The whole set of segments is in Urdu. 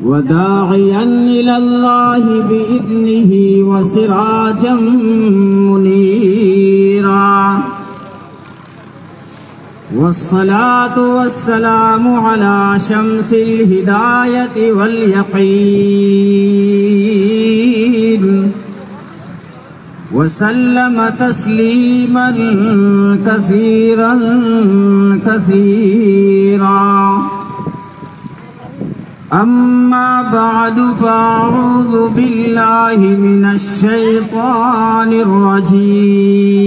وداعيا إلى الله بإذنه وسراجا منيرا والصلاة والسلام على شمس الهداية واليقين وسلم تسليما كثيرا كثيرا أما بعد فأعوذ بالله من الشيطان الرجيم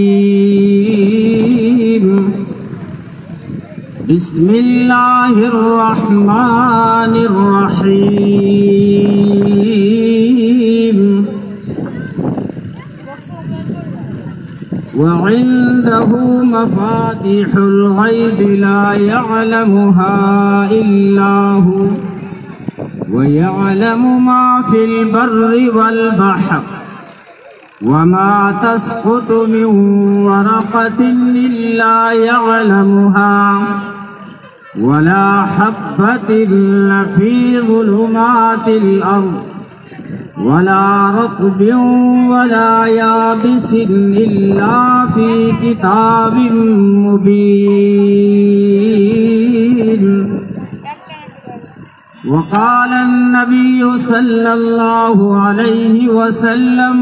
بسم الله الرحمن الرحيم وعنده مفاتيح الغيب لا يعلمها إلا هو ويعلم ما في البر والبحر وما تسقط من ورقة إلا يعلمها ولا حبة في ظلمات الأرض ولا رطب ولا يابس إلا في كتاب مبين. وقال النبي صلى الله عليه وسلم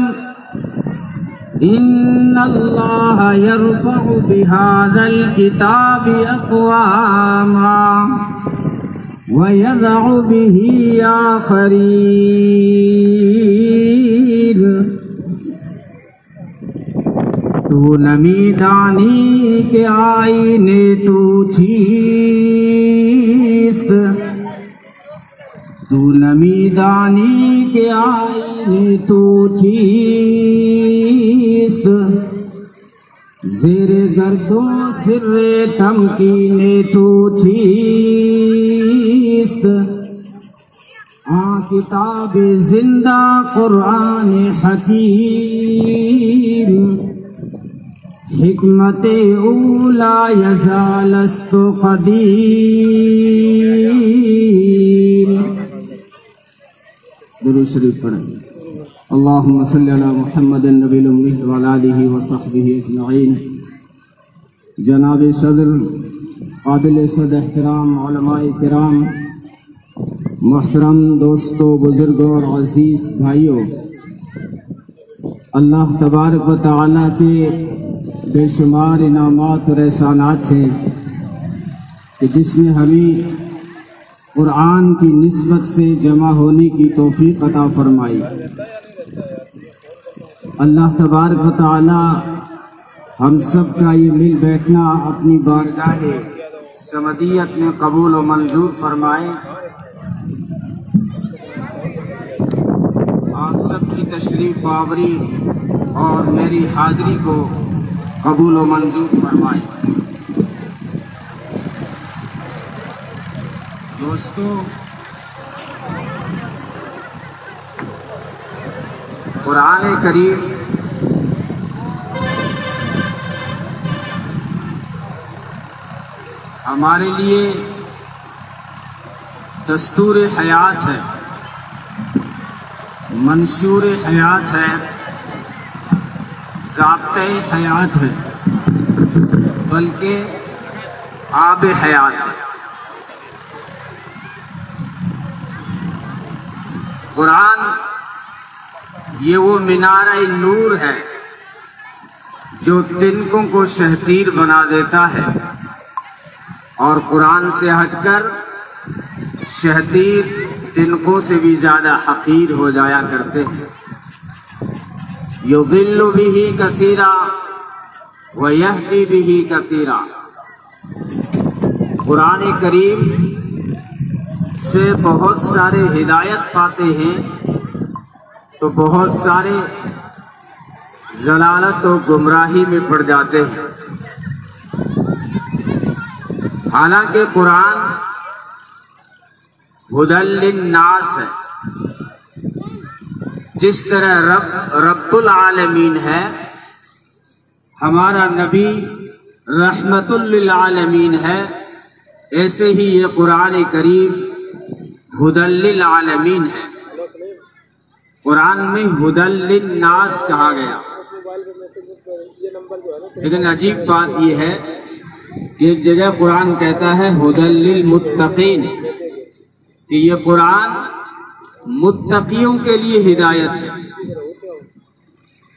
إن الله يرفع بهذا الكتاب أقواما ويضع به آخرين. تو نمی دانی کے آئینے تو چیست تو نمی دانی کے آئینے تو چیست زیر گردوں سر تمکینے تو چیست کتاب زندہ قرآن حکیم حکمت اولا یزالست قدیم. درود شریف پڑھیں. اللہم صلی علی محمد النبی الأمی وعلی آلہ وصحبہ اجمعین. جناب صدر، قابل صد احترام علماء کرام، محترم دوستو، بزرگوں اور عزیز بھائیوں، اللہ تبارک و تعالیٰ کے بے شمار انعامات اور احسانات ہیں کہ جس نے ہمیں قرآن کی نسبت سے جمع ہونے کی توفیق عطا فرمائی. اللہ تبارک و تعالی ہم سب کا یہ مل بیٹھنا اپنی بارگاہ صمدیت میں قبول و منظور فرمائے. آپ سب کی تشریف آوری اور میری حاضری کو قبول و منظور فرمائے. دوستو، قرآن کریم ہمارے لیے دستور حیات ہے، منشور حیات ہے، ضابطۂ حیات ہے، بلکہ آب حیات ہے. قرآن یہ وہ مینارہ نور ہے جو تنکوں کو شہتیر بنا دیتا ہے، اور قرآن سے ہٹ کر شہتیر تنکوں سے بھی زیادہ حقیر ہو جایا کرتے ہیں. یضل بہ کثیرا ویہدی بہ کثیرا. قرآن کریم سے بہت سارے ہدایت پاتے ہیں تو بہت سارے ضلالت و گمراہی میں پڑ جاتے ہیں. حالانکہ قرآن ہدی للناس ہے. جس طرح رب العالمین ہے، ہمارا نبی رحمت للعالمین ہے، ایسے ہی یہ قرآن کریم ہدی للعالمین ہے، قرآن میں ہدی للناس کہا گیا۔ لیکن عجیب بات یہ ہے کہ ایک جگہ قرآن کہتا ہے ہدی للمتقین، کہ یہ قرآن متقیوں کے لیے ہدایت ہے۔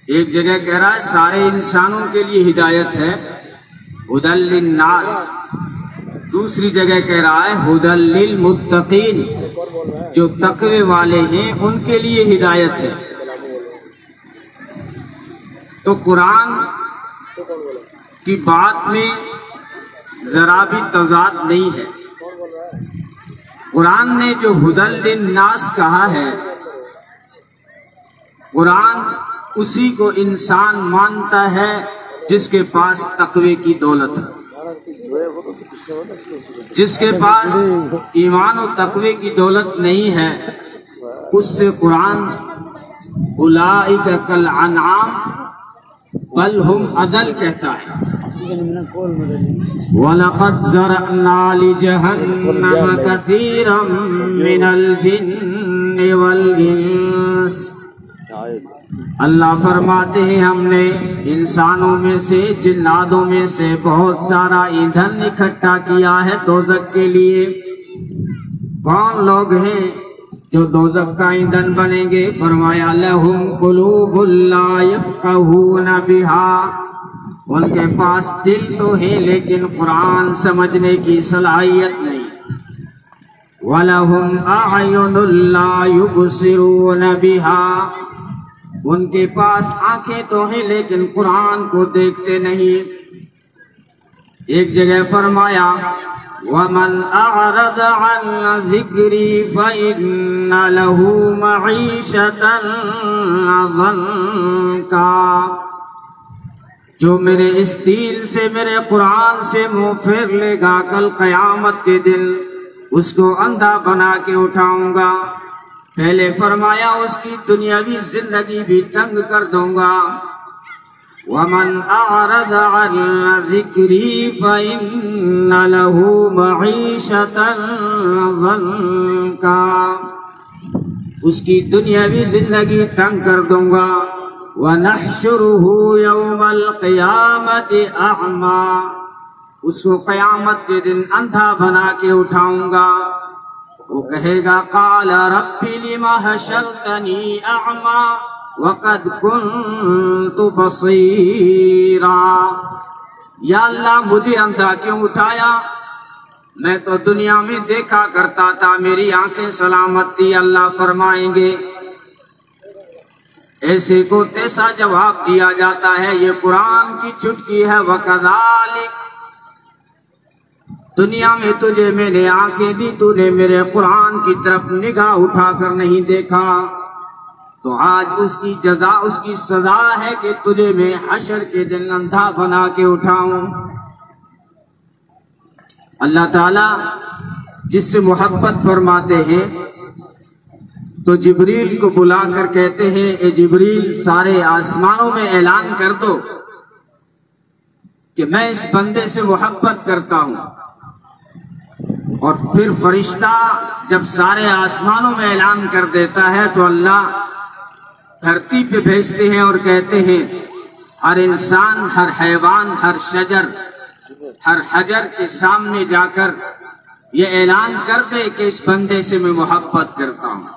ایک جگہ کہہ رہا ہے سارے انسانوں کے لیے ہدایت ہے، ہدی للناس۔ دوسری جگہ کہہ رہا ہے ہدی للمتقین، جو تقوی والے ہیں ان کے لیے ہدایت ہے۔ تو قرآن کی بات میں ذرا بھی تضاد نہیں ہے۔ قرآن نے جو ہدی للناس کہا ہے، قرآن اسی کو انسان مانتا ہے جس کے پاس تقوی کی دولت ہے، جس کے پاس ایمان و تقوی کی دولت نہیں ہے، اس سے قرآن اولئک کالانعام بل ہم اضل کہتا ہے۔ وَلَقَدْ ذَرَأْنَا لِجَهَنَّمَ كَثِيرًا مِنَ الْجِنِّ وَالْإِنسِ۔ اللہ فرماتے ہیں ہم نے انسانوں میں سے، جناتوں میں سے بہت سارا ایندھن اکٹھا کیا ہے دوزخ کے لیے۔ کون لوگ ہیں جو دوزخ کا ایندھن بنیں گے؟ فرمایا لہم قلوب لا یفقہون بہا، ان کے پاس دل تو ہے لیکن قرآن سمجھنے کی صلاحیت نہیں۔ وَلَهُمْ أَعْيُنٌ لَا يُبْصِرُونَ بِهَا، ان کے پاس آنکھیں تو ہیں لیکن قرآن کو دیکھتے نہیں۔ ایک جگہ فرمایا وَمَنْ أَعْرَضَ عَنْ ذِكْرِي فَإِنَّ لَهُ مَعِيشَةً ضَنْكًا، جو میرے اس دین سے، میرے قرآن سے منہ پھیر لے گا، کل قیامت کے دن اس کو اندھا بنا کے اٹھاؤں گا۔ پہلے فرمایا اس کی دنیاوی زندگی بھی تنگ کر دوں گا۔ وَمَنْ أَعْرَضَ عَنْ ذِكْرِي فَإِنَّ لَهُ مَعِيشَةً ضَنْكًا، اس کی دنیاوی زندگی تنگ کر دوں گا۔ وَنَحْشُرُهُ يَوْمَ الْقِيَامَةِ أَعْمَى، اس کو قیامت کے دن اندھا بنا کے اٹھاؤں گا۔ وہ کہے گا قال رب لم حشرتنی اعمی وقد كنت بصیرا، یا اللہ مجھے اندھا کیوں اٹھایا، میں تو دنیا میں دیکھا کرتا تھا، میری آنکھیں سلامت تھی۔ اللہ فرمائیں گے ایسے کو تیسا جواب دیا جاتا ہے، یہ قرآن کی چٹکی ہے۔ وَكَذَلِكَ، دنیا میں تجھے میں نے آنکھیں دی، تو نے میرے قرآن کی طرف نگاہ اٹھا کر نہیں دیکھا، تو آج اس کی جزا، اس کی سزا ہے کہ تجھے میں حشر کے دن اندھا بنا کے اٹھاؤں۔ اللہ تعالیٰ جس سے محبت فرماتے ہیں تو جبریل کو بلا کر کہتے ہیں اے جبریل سارے آسمانوں میں اعلان کر دو کہ میں اس بندے سے محبت کرتا ہوں۔ اور پھر فرشتہ جب سارے آسمانوں میں اعلان کر دیتا ہے تو اللہ دھرتی پہ بھیجتے ہیں اور کہتے ہیں ہر انسان، ہر حیوان، ہر شجر، ہر حجر کے سامنے جا کر یہ اعلان کر دے کہ اس بندے سے میں محبت کرتا ہوں۔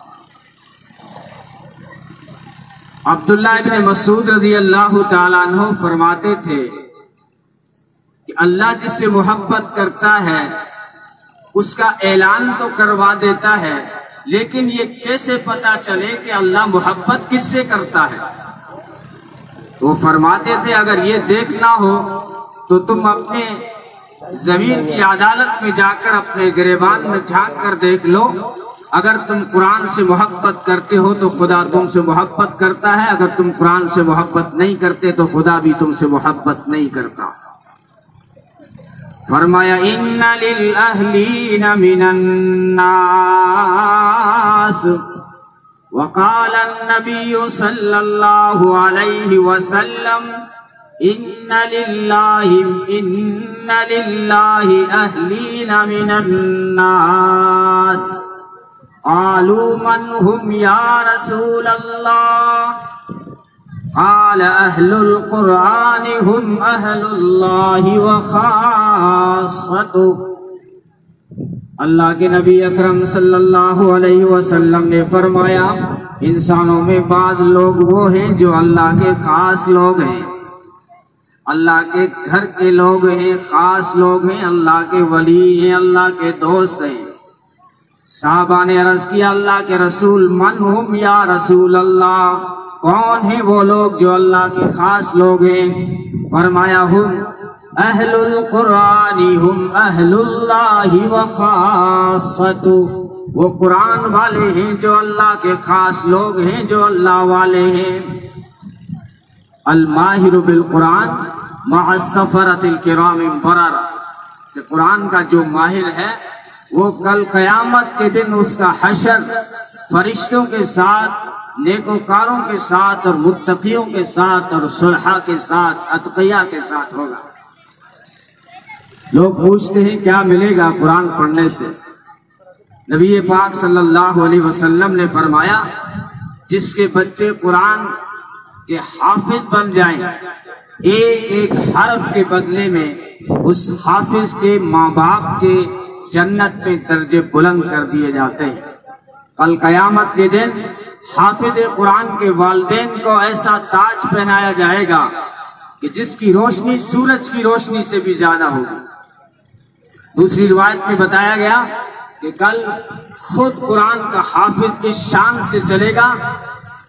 عبداللہ ابن مسعود رضی اللہ تعالیٰ عنہ فرماتے تھے کہ اللہ جس سے محبت کرتا ہے اس کا اعلان تو کروا دیتا ہے، لیکن یہ کیسے پتا چلے کہ اللہ محبت کس سے کرتا ہے؟ وہ فرماتے تھے اگر یہ دیکھنا ہو تو تم اپنے ضمیر کی عدالت میں جا کر اپنے گریبان میں جھانک کر دیکھ لو، اگر تم قرآن سے محبت کرتے ہو تو خدا تم سے محبت کرتا ہے، اگر تم قرآن سے محبت نہیں کرتے تو خدا بھی تم سے محبت نہیں کرتا۔ فرمایا ان للأہلین من الناس، وقال النبی صلی اللہ علیہ وسلم ان للہ اہلین من الناس، قالوا من هم یا رسول اللہ قال اہل القرآن هم اہل اللہ وخاصتہ۔ اللہ کے نبی اکرم صلی اللہ علیہ وسلم نے فرمایا انسانوں میں بعض لوگ وہ ہیں جو اللہ کے خاص لوگ ہیں، اللہ کے گھر کے لوگ ہیں، خاص لوگ ہیں، اللہ کے ولی ہیں، اللہ کے دوست ہیں۔ صحابہ نے عرض کیا اللہ کے رسول من ہم یا رسول اللہ، کون ہیں وہ لوگ جو اللہ کے خاص لوگ ہیں؟ فرمایا ہم اہل القرآن ہم اہل اللہ وخاصتہ، وہ قرآن والے ہیں جو اللہ کے خاص لوگ ہیں، جو اللہ والے ہیں۔ الماہر بالقرآن مع السفرۃ الکرام بررہ، کہ قرآن کا جو ماہر ہے وہ کل قیامت کے دن اس کا حشر فرشتوں کے ساتھ، نیکوکاروں کے ساتھ اور متقیوں کے ساتھ اور صلحاء کے ساتھ، اتقیاء کے ساتھ ہوگا۔ لوگ پوچھتے ہیں کیا ملے گا قرآن پڑھنے سے؟ نبی پاک صلی اللہ علیہ وسلم نے فرمایا جس کے بچے قرآن کے حافظ بن جائیں، ایک ایک حرف کے بدلے میں اس حافظ کے ماں باپ کے جنت میں درجے بلند کر دیے جاتے ہیں۔ کل قیامت کے دن حافظ قرآن کے والدین کو ایسا تاج پہنایا جائے گا کہ جس کی روشنی سورج کی روشنی سے بھی زیادہ ہوگی۔ دوسری روایت میں بتایا گیا کہ کل خود قرآن کا حافظ اس شان سے چلے گا،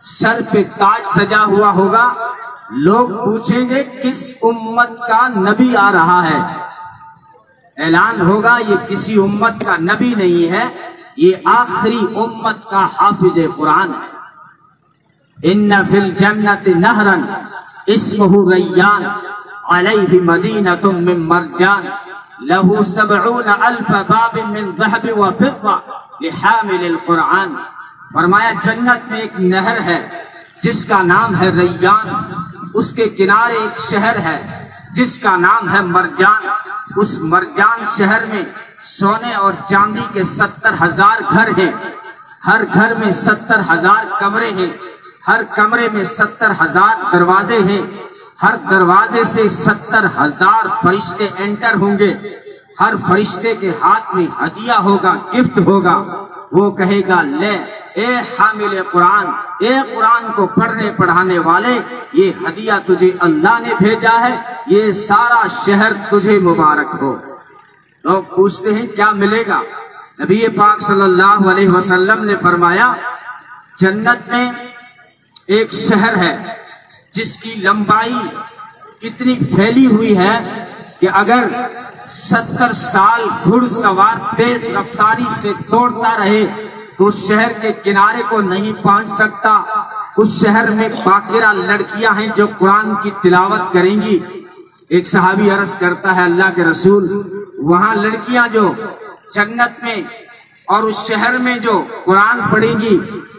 سر پہ تاج سجا ہوا ہوگا، لوگ پوچھیں گے کس امت کا نبی آ رہا ہے؟ اعلان ہوگا یہ کسی امت کا نبی نہیں ہے، یہ آخری امت کا حافظ قرآن ہے۔ ان فی الجنت نہرا اسمہ ریان علیہ مدینۃ من مرجان لہ 70,000 باب من ذہب وفضہ لحامل القرآن۔ فرمایا جنت میں ایک نہر ہے جس کا نام ہے ریان، اس کے کنارے ایک شہر ہے جس کا نام ہے مرجان، اس مرجان شہر میں سونے اور چاندی کے 70,000 گھر ہیں، ہر گھر میں 70,000 کمرے ہیں، ہر کمرے میں 70,000 دروازے ہیں، ہر دروازے سے 70,000 فرشتے انٹر ہوں گے، ہر فرشتے کے ہاتھ میں ہدیہ ہوگا، گفٹ ہوگا۔ وہ کہے گا لے اے حامل قرآن، اے قرآن کو پڑھنے پڑھانے والے، یہ ہدیہ تجھے اللہ نے بھیجا ہے، یہ سارا شہر تجھے مبارک ہو۔ لوگ پوچھتے ہیں کیا ملے گا؟ نبی پاک صلی اللہ علیہ وسلم نے فرمایا جنت میں ایک شہر ہے جس کی لمبائی اتنی پھیلی ہوئی ہے کہ اگر 70 سال گھڑ سوار تیز رفتاری سے دوڑتا رہے تو اس شہر کے کنارے کو نہیں پہنچ سکتا۔ اس شہر میں باقرہ لڑکیاں ہیں جو قرآن کی تلاوت کریں گی۔ ایک صحابی عرض کرتا ہے اللہ کے رسول، وہاں لڑکیاں جو جنت میں اور اس شہر میں جو قرآن پڑھیں گی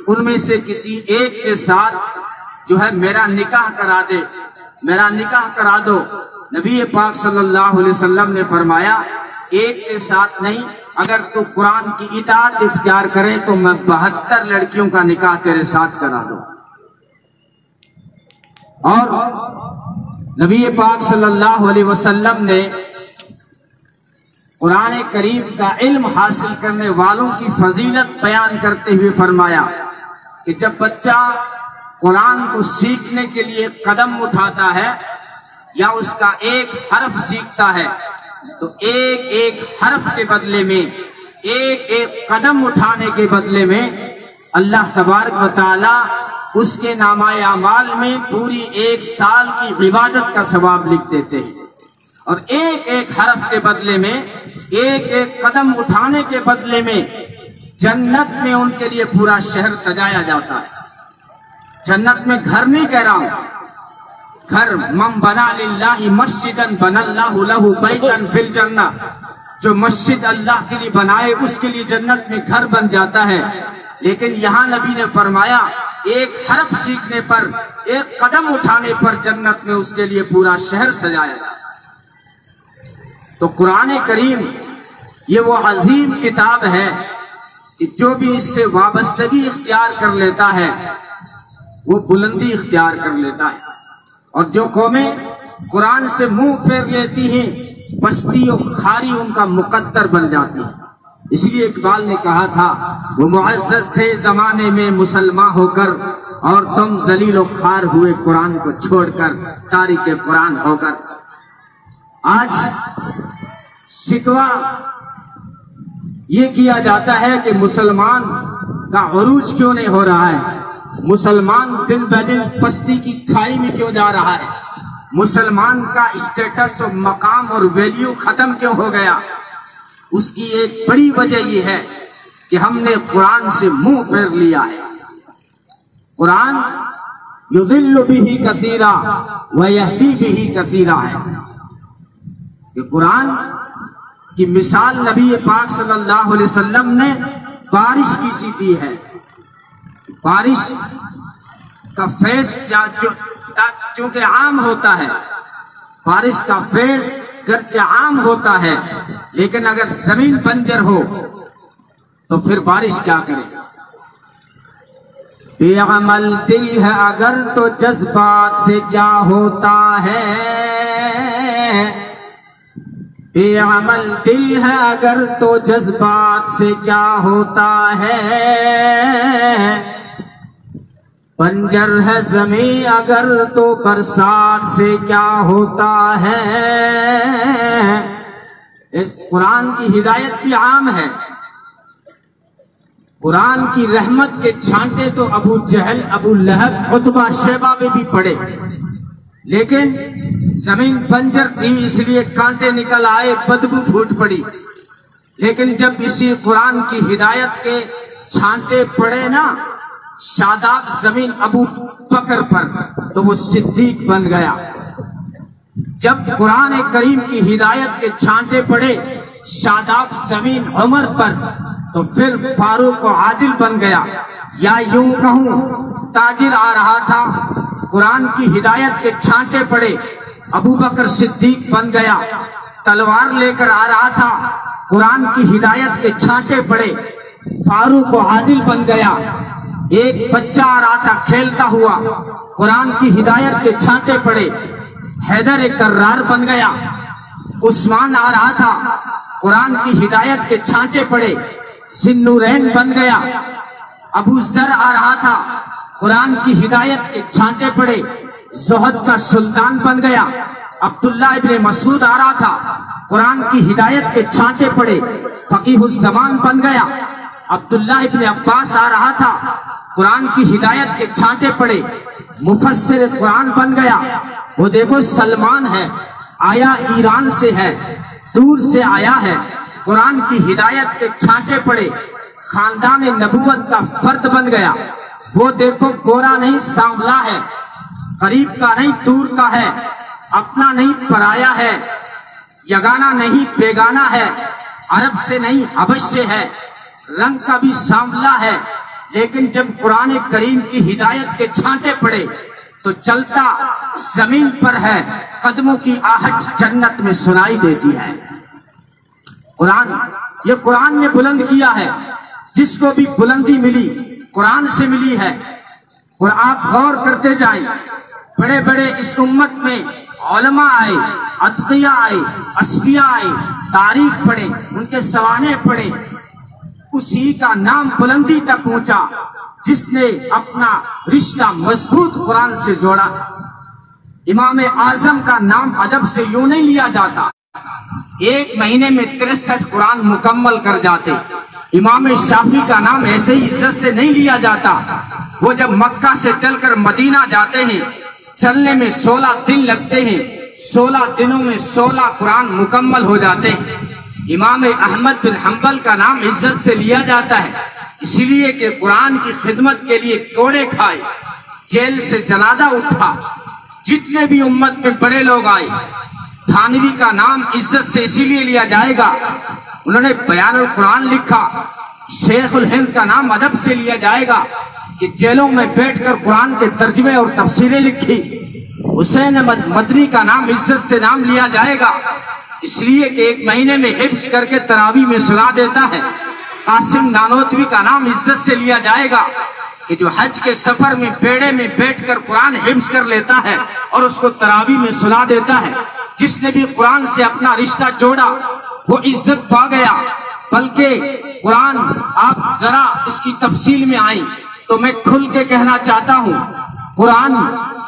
ان میں سے کسی ایک کے ساتھ جو ہے میرا نکاح کرا دے، میرا نکاح کرا دو۔ نبی پاک صلی اللہ علیہ وسلم نے فرمایا ایک کے ساتھ نہیں، اگر تو قرآن کی اطاعت اختیار کرے تو میں 72 لڑکیوں کا نکاح تیرے ساتھ کرا دوں۔ اور نبی پاک صلی اللہ علیہ وسلم نے قرآن کریم کا علم حاصل کرنے والوں کی فضیلت بیان کرتے ہوئے فرمایا کہ جب بچہ قرآن کو سیکھنے کے لیے قدم اٹھاتا ہے یا اس کا ایک حرف سیکھتا ہے تو ایک ایک حرف کے بدلے میں، ایک ایک قدم اٹھانے کے بدلے میں اللہ تبارک و تعالی اس کے نامہ اعمال میں پوری 1 سال کی عبادت کا ثواب لکھ دیتے ہیں، اور ایک ایک حرف کے بدلے میں، ایک ایک قدم اٹھانے کے بدلے میں جنت میں ان کے لیے پورا شہر سجایا جاتا ہے۔ جنت میں گھر نہیں کہہ رہا ہوں، گھر من بنا للہ مسجدا بنا اللہ لہ بیتا فی الجنہ، جو مسجد اللہ کے لیے بنائے اس کے لیے جنت میں گھر بن جاتا ہے۔ لیکن یہاں نبی نے فرمایا ایک حرف سیکھنے پر، ایک قدم اٹھانے پر جنت میں اس کے لیے پورا شہر سجایا جاتا ہے۔ تو قرآن کریم یہ وہ عظیم کتاب ہے کہ جو بھی اس سے وابستگی اختیار کر لیتا ہے وہ بلندی اختیار کر لیتا ہے، اور جو قومیں قرآن سے منہ پھیر لیتی ہیں پستی اور خاری ان کا مقدر بن جاتی ہے۔ اس لیے اقبال نے کہا تھا وہ معزز تھے زمانے میں مسلمان ہو کر، اور تم ذلیل و خوار ہوئے قرآن کو چھوڑ کر، تارک قرآن ہو کر۔ آج شکوہ یہ کیا جاتا ہے کہ مسلمان کا عروج کیوں نہیں ہو رہا ہے، مسلمان دن بہ دن پستی کی کھائی میں کیوں جا رہا ہے، مسلمان کا اسٹیٹس اور مقام اور ویلیو ختم کیوں ہو گیا۔ اس کی ایک بڑی وجہ یہ ہے کہ ہم نے قرآن سے منہ پھیر لیا ہے۔ قرآن یضل بہ کثیرا ویہدی بہ کثیرا ہے۔ یہ قرآن کی مثال نبی پاک صلی اللہ علیہ وسلم نے بارش کی سی دی ہے۔ بارش کا فیض چونکہ عام ہوتا ہے، بارش کا فیض گرچہ عام ہوتا ہے، لیکن اگر زمین بنجر ہو تو پھر بارش کیا کرے۔ بے عمل دل ہے اگر تو جذبات سے کیا ہوتا ہے، بے عمل دل ہے اگر تو جذبات سے کیا ہوتا ہے، بنجر ہے زمین اگر تو برسات سے کیا ہوتا ہے۔ اس قرآن کی ہدایت بھی عام ہے۔ قرآن کی رحمت کے چھانٹے تو ابو جہل، ابو لہب، عتبہ، شیبہ میں بھی پڑے، لیکن زمین بنجر تھی اس لیے کانٹے نکل آئے، بدبو پھوٹ پڑی۔ لیکن جب اسی قرآن کی ہدایت کے چھانٹے پڑے نا شاداب زمین ابو بکر پر، تو وہ صدیق بن گیا۔ جب قرآن کریم کی ہدایت کے چھانٹے پڑے شاداب زمین عمر پر، تو پھر فاروق و عادل بن گیا۔ یا یوں کہوں تاجر آ رہا تھا، قرآن کی ہدایت کے چھانٹے پڑے، ابو بکر صدیق بن گیا۔ تلوار لے کر آ رہا تھا، قرآن کی ہدایت کے چھانٹے پڑے، فاروق و عادل بن گیا۔ ایک بچہ آ رہا تھا کھیلتا ہوا، قرآن کی ہدایت کے چھانٹے پڑے، حیدر کرار بن گیا۔ عثمان آ رہا تھا، قرآن کی ہدایت کے چھانٹے پڑے، ذی-النورین بن گیا۔ ابو ذر آ رہا تھا، قرآن کی ہدایت کے چھانٹے پڑے، زہد کا سلطان بن گیا۔ عبداللہ ابن مسعود آ رہا تھا، قرآن کی ہدایت کے چھانٹے پڑے، فقیہ الزمان بن گیا۔ عبداللہ ابن عباس آ رہا تھا، قرآن کی ہدایت کے چھانٹے پڑے، مفسر قرآن بن گیا۔ وہ دیکھو سلمان ہے، آیا ایران سے ہے، دور سے آیا ہے، قرآن کی ہدایت کے چھانٹے پڑے، خاندان نبوت کا فرد بن گیا۔ وہ دیکھو گورا نہیں سانولا ہے، قریب کا نہیں دور کا ہے، اپنا نہیں پرایا ہے، یگانہ نہیں بیگانہ ہے، عرب سے نہیں حبش سے ہے، رنگ کا بھی سانولا ہے، لیکن جب قرآن کریم کی ہدایت کے چھانٹے پڑے تو چلتا زمین پر ہے، قدموں کی آہٹ جنت میں سنائی دیتی ہے۔ قرآن، یہ قرآن نے بلند کیا ہے، جس کو بھی بلندی ملی قرآن سے ملی ہے۔ اور آپ غور کرتے جائیں، بڑے بڑے اس امت میں علماء آئے، اتقیاء آئے، اصفیاء آئے، تاریخ پڑھے، ان کے سوانح پڑھے، اسی کا نام بلندی تک پہنچا جس نے اپنا رشتہ مضبوط قرآن سے جوڑا۔ امام اعظم کا نام ادب سے یوں نہیں لیا جاتا، ایک مہینے میں 63 قرآن مکمل کر جاتے۔ امام شافعی کا نام ایسے ہی عزت سے نہیں لیا جاتا، وہ جب مکہ سے چل کر مدینہ جاتے ہیں، چلنے میں 16 دن لگتے ہیں، 16 دنوں میں 16 قرآن مکمل ہو جاتے ہیں۔ امام احمد بن حنبل کا نام عزت سے لیا جاتا ہے، اس لیے کہ قرآن کی خدمت کے لیے کوڑے کھائے، جیل سے جنازہ اٹھا، جتنے بھی امت میں بڑے لوگ آئے۔ تھانوی کا نام عزت سے اسی لیے لیا جائے گا، انہوں نے بیان القرآن لکھا۔ شیخ الہند کا نام ادب سے لیا جائے گا کہ جیلوں میں بیٹھ کر قرآن کے ترجمے اور تفسیریں لکھی۔ حسین مدنی کا نام عزت سے نام لیا جائے گا، اس لیے کہ ایک مہینے میں حفظ کر کے تراویح میں سنا دیتا ہے۔ قاسم نانوتوی کا نام عزت سے لیا جائے گا کہ جو حج کے سفر میں بیڑے میں بیٹھ کر قرآن حفظ کر لیتا ہے اور اس کو تراویح میں سنا دیتا ہے. جس نے بھی قرآن سے اپنا رشتہ جوڑا وہ عزت پا گیا. بلکہ قرآن آپ ذرا اس کی تفصیل میں آئیں تو میں کھل کے کہنا چاہتا ہوں، قرآن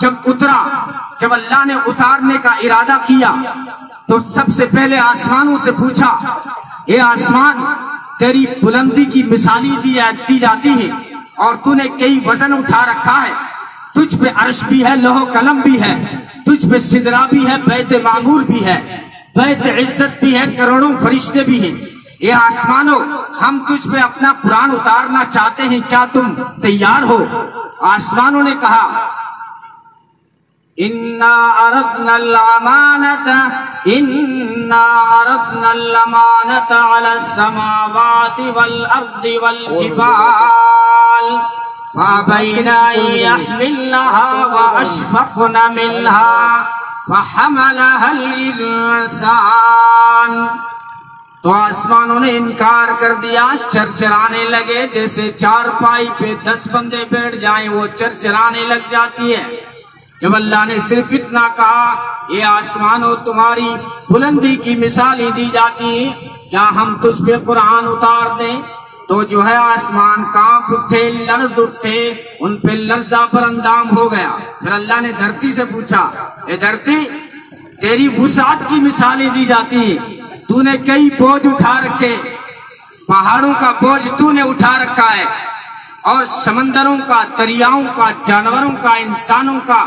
جب اترا، جب اللہ نے اتارنے کا ارادہ کیا تو سب سے پہلے آسمانوں سے پوچھا، اے آسمان تیری بلندی کی مثالی دی جاتی ہے اور تو نے کئی وزن اٹھا رکھا ہے، تجھ پہ عرش بھی ہے، لوح قلم بھی ہے، تجھ پہ سدرہ بھی ہے، بیت معمور بھی ہے، بیت عزت بھی ہے، کروڑوں فرشتے بھی ہیں. اے آسمانوں ہم تجھ پہ اپنا قرآن اتارنا چاہتے ہیں، کیا تم تیار ہو؟ آسمانوں نے کہا اِنَّا عَرَضْنَا الْأَمَانَةَ عَلَى السَّمَاوَاتِ وَالْأَرْضِ وَالْجِبَالِ فَأَبَيْنَ أَن يَحْمِلْنَهَا وَأَشْفَقْنَ مِنْهَا وَحَمَلَهَا الْإِنسَانُ. تو آسمانوں نے انکار کر دیا، چرچرانے لگے. جیسے چارپائی پہ 10 بندے بیٹھ جائیں وہ چرچرانے لگ جاتی ہے. جب اللہ نے صرف اتنا کہا، یہ آسمانوں تمہاری بلندی کی مثالیں دی جاتی ہیں، کیا ہم تجھ پہ قرآن اتار دیں؟ تو جو ہے آسمان کانپ اٹھے، لرز اٹھے، ان پہ لرزہ پر اندام ہو گیا. پھر اللہ نے دھرتی سے پوچھا، اے دھرتی تیری وسعت کی مثالیں دی جاتی ہیں، تو نے کئی بوجھ اٹھا رکھے، پہاڑوں کا بوجھ تو نے اٹھا رکھا ہے، اور سمندروں کا، دریاؤں کا، جانوروں کا، انسانوں کا،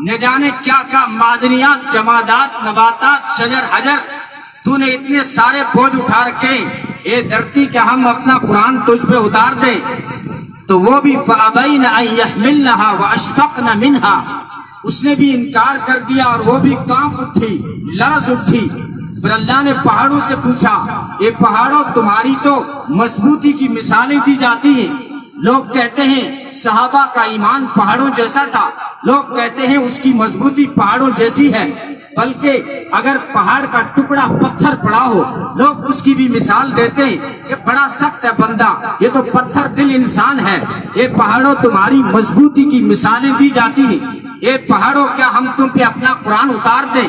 نہ جانے کیا کیا معدنیات، جمادات، نباتات، شجر حجر، تو نے اتنے سارے بوجھ اٹھا رکھے. اے دھرتی کہ ہم اپنا قرآن تجھ پہ اتار دیں؟ تو وہ بھی فَأَبَيْنَ أَن يَحْمِلْنَهَا وَأَشْفَقْنَ مِنْهَا، اس نے بھی انکار کر دیا اور وہ بھی کانپ اٹھی، لرز اٹھی. پھر اللہ نے پہاڑوں سے پوچھا، یہ پہاڑوں تمہاری تو مضبوطی کی مثالیں دی جاتی ہیں. لوگ کہتے ہیں صحابہ کا ایمان پہاڑوں جیسا تھا، لوگ کہتے ہیں اس کی مضبوطی پہاڑوں جیسی ہے، بلکہ اگر پہاڑ کا ٹکڑا پتھر پڑا ہو لوگ اس کی بھی مثال دیتے ہیں، یہ بڑا سخت ہے بندہ، یہ تو پتھر دل انسان ہے. یہ پہاڑوں تمہاری مضبوطی کی مثالیں دی جاتی ہیں. یہ پہاڑوں کیا ہم تم پہ اپنا قرآن اتار دیں؟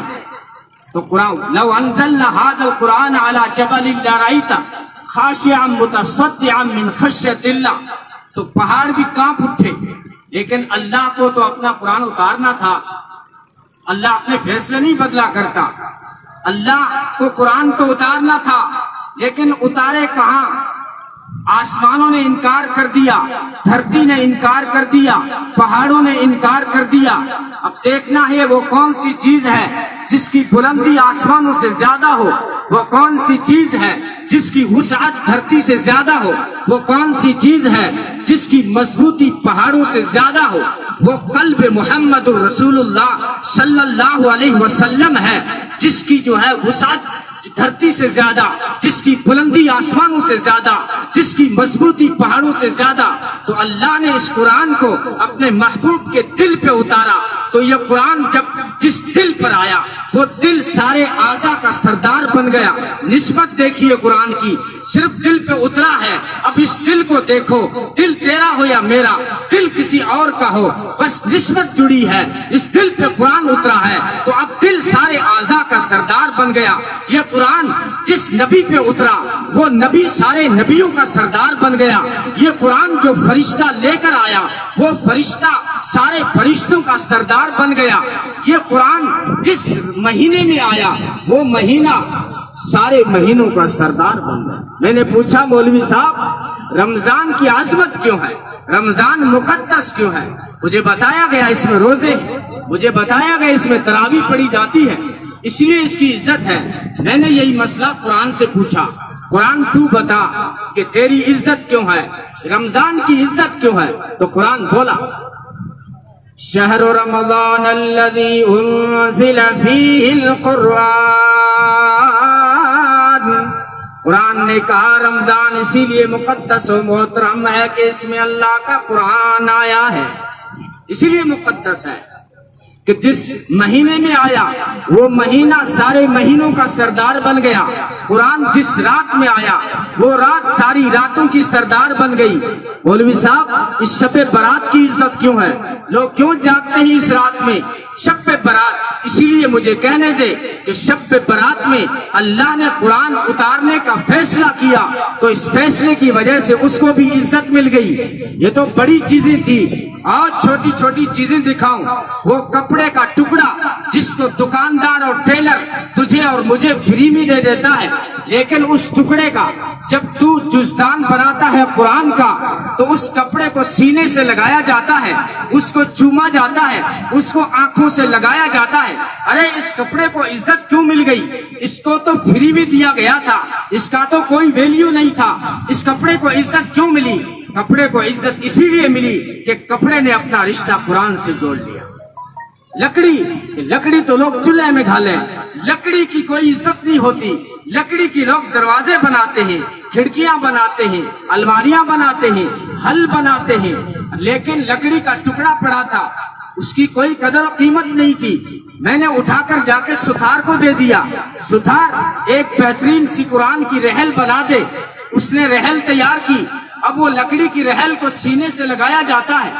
تو قرآن لو انزلنا هذا القرآن على جبل لرأيته خاشعا متصدعا من خشية الله. تو پہاڑ بھی کانپ اٹھے. لیکن اللہ کو تو اپنا قرآن اتارنا تھا. اللہ اپنے فیصلے نہیں بدلا کرتا. اللہ کو قرآن تو اتارنا تھا، لیکن اتارے کہاں؟ آسمانوں نے انکار کر دیا، دھرتی نے انکار کر دیا، پہاڑوں نے انکار کر دیا. اب دیکھنا ہے وہ کون سی چیز ہے جس کی بلندی آسمانوں سے زیادہ ہو، وہ کون سی چیز ہے جس کی وسعت دھرتی سے زیادہ ہو، وہ کون سی چیز ہے جس کی مضبوطی پہاڑوں سے زیادہ ہو. وہ قلب محمد الرسول اللہ صلی اللہ علیہ وسلم ہے، جس کی جو ہے وسعت دھرتی سے زیادہ، جس کی بلندی آسمانوں سے زیادہ، جس کی مضبوطی پہاڑوں سے زیادہ. تو اللہ نے اس قرآن کو اپنے محبوب کے دل پہ اتارا. تو یہ قرآن جب جس دل پر آیا وہ دل سارے اعضاء کا سردار بن گیا. نسبت دیکھیے قرآن کی، صرف دل پہ اترا ہے. اب اس دل کو دیکھو، دل تیرا ہو یا میرا، دل کسی اور کا ہو، بس نسبت جڑی ہے. اس دل پہ قرآن اترا ہے تو اب دل سارے اعضاء کا سردار بن گیا. یہ قرآن جس نبی پہ اترا وہ نبی سارے نبیوں کا سردار بن گیا. یہ قرآن جو فرشتہ لے کر آیا وہ فرشتہ سارے فرشتوں کا سردار بن گیا. یہ قرآن جس مہینے میں آیا وہ مہینہ سارے مہینوں کا سردار بن گیا. میں نے پوچھا مولوی صاحب رمضان کی عظمت کیوں ہے، رمضان مقدس کیوں ہے؟ مجھے بتایا گیا اس میں روزے ہیں، مجھے بتایا گیا اس میں تراویح پڑھی جاتی ہے، اس لیے اس کی عزت ہے. میں نے یہی مسئلہ قرآن سے پوچھا، قرآن تو بتا کہ تیری عزت کیوں ہے، رمضان کی عزت کیوں ہے؟ تو قرآن بولا شہر رمضان الذی انزل فیہ القرآن. قرآن نے کہا رمضان اسی لیے مقدس و محترم ہے کہ اس میں اللہ کا قرآن آیا ہے، اسی لیے مقدس ہے کہ جس مہینے میں آیا وہ مہینہ سارے مہینوں کا سردار بن گیا. قرآن جس رات میں آیا وہ رات ساری راتوں کی سردار بن گئی. مولوی صاحب اس شب برات کی عزت کیوں ہے؟ لوگ کیوں جاگتے ہیں اس رات میں؟ شب برات اسی لیے مجھے کہنے دے کہ شب برات میں اللہ نے قرآن اتارنے کا فیصلہ کیا تو اس فیصلے کی وجہ سے اس کو بھی عزت مل گئی. یہ تو بڑی چیزیں تھی. اور چھوٹی چھوٹی چیزیں دکھاؤں. وہ کپڑے کا ٹکڑا جس کو دکاندار اور ٹیلر تجھے اور مجھے فری میں دے دیتا ہے، لیکن اس ٹکڑے کا جب تو جزدان بناتا ہے قرآن کا تو اس کپڑے کو سینے سے لگایا جاتا ہے، اس کو چوما جاتا ہے، اس کو آنکھوں سے لگایا جاتا ہے. ارے اس کپڑے کو عزت کیوں مل گئی؟ اس کو تو فری بھی دیا گیا تھا، اس کا تو کوئی ویلیو نہیں تھا. اس کپڑے کو عزت کیوں ملی؟ کپڑے کو عزت اسی لیے ملی کہ کپڑے نے اپنا رشتہ قرآن سے جوڑ لیا. لکڑی تو لوگ چولہے میں ڈالیں، لکڑی کی کوئی عزت نہیں ہوتی. لکڑی کی لوگ دروازے بناتے ہیں، کھڑکیاں بناتے ہیں، الماریاں بناتے ہیں، حل بناتے ہیں، لیکن لکڑی کا ٹکڑا پڑا تھا، اس کی کوئی قدر و قیمت نہیں تھی. میں نے اٹھا کر جا کے ستھار کو دے دیا. ستھار ایک بہترین سی قرآن کی رحل بنا دے. اس نے رحل تیار کی. اب وہ لکڑی کی رحل کو سینے سے لگایا جاتا ہے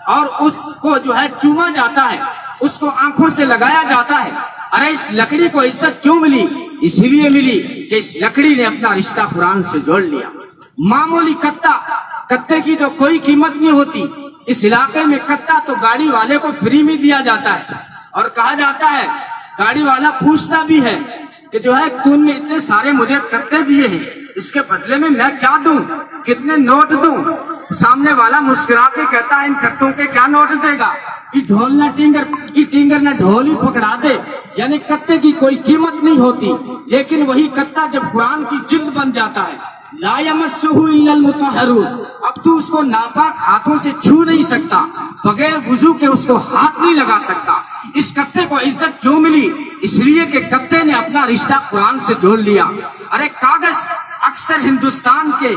اور اس کو جو ہے چوما جاتا ہے، اس کو آنکھوں سے لگایا جاتا ہے. ارے اس لکڑی کو عزت کیوں ملی؟ اسی لیے ملی کہ اس لکڑی نے اپنا رشتہ قرآن سے جوڑ لیا. معمولی کتے کی تو کوئی قیمت نہیں ہوتی. اس علاقے میں کتا تو گاڑی والے کو فری میں دیا جاتا ہے اور کہا جاتا ہے، گاڑی والا پوچھتا بھی ہے کہ جو ہے تم نے اتنے سارے مجھے کتے دیے ہیں، اس کے بدلے میں کیا دوں، کتنے نوٹ دوں؟ سامنے والا مسکرا کے کہتا ہے ان کتوں کے کیا نوٹ دے گا؟ یہ ڈھول نہ ٹینگر نہ ڈھول ہی پکڑا دے. یعنی کتے کی کوئی قیمت نہیں ہوتی. لیکن وہی کتا جب قرآن کی جلد بن جاتا ہے، لا یمسہ الا المطہرون، اب تو اس کو ناپاک ہاتھوں سے چھو نہیں سکتا، بغیر وضو کے اس کو ہاتھ نہیں لگا سکتا. اس کتے کو عزت کیوں ملی؟ اس لیے کہ کتے نے اپنا رشتہ قرآن سے جوڑ لیا. ارے کاغذ اکثر ہندوستان کے